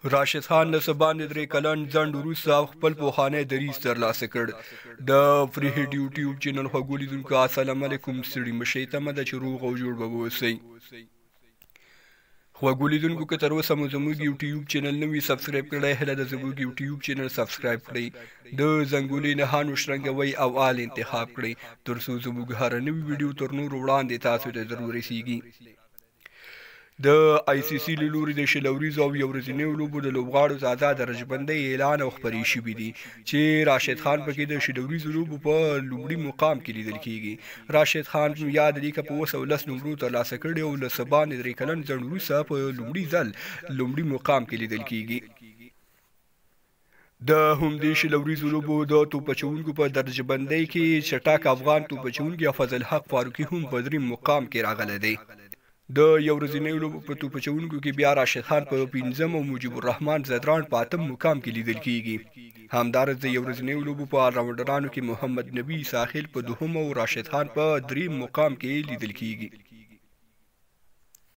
راشد خان له څه باندې 3 کلن ځنډ وروسته خپل پوخانی دریځ ترلاسه کړ. د فري هیډ یوټیوب چینل خوږو لیدونکو السلام علیکم. ستړي مشئ، تمه ده چې روغ او جوړ به واوسئ. خوږو لیدونکو که تر اوسه مو زموږ یوټیوب چینل نه وي سبسکرایب کړی، هیله ده زموږ یوټیوب چینل سبسکرایب کړئ، د زنګولې نښان وشرنګوئ او آل انتخاب کړئ تر څو زموږ هره نوې ویډیو تر نورو وړاندې تاسو ته در ورسیږي. د آی سی سی له لورې د شل اوریزو او یو ورځنیو لوبو د لوبغاړو درکه بندۍ اعلان او خپرې شوي دي چې راشد خان پکې د شل اوریزو لوبو په لومړي مقام کې لیدل کیږي. راشد خان یاد لري که په 210 نمرو ترلاسه کړي او له څه باندې 3 کلن ځنډ وروسته په لومړي ځل لومړي مقام کې لیدل کیږي. د همدې شل اوریزو لوبو د توپ اچوونکو په درجه بندۍ کې چټک افغان توپ اچوونکي فضل حق فاروقي هم په 3 مقام کې راغلی دی. د یو ورځنیو لوبو په توپ اچوونکو کې بیا راشد خان په 5م او مجيب الرحمن زدران په 8م مقام کې لیدل کیږي. همدارس د یو ورځنیو لوبو په راونډرانو کې محمد نبی ساحل په 2م او راشد خان په 3م مقام کې لیدل کیږي.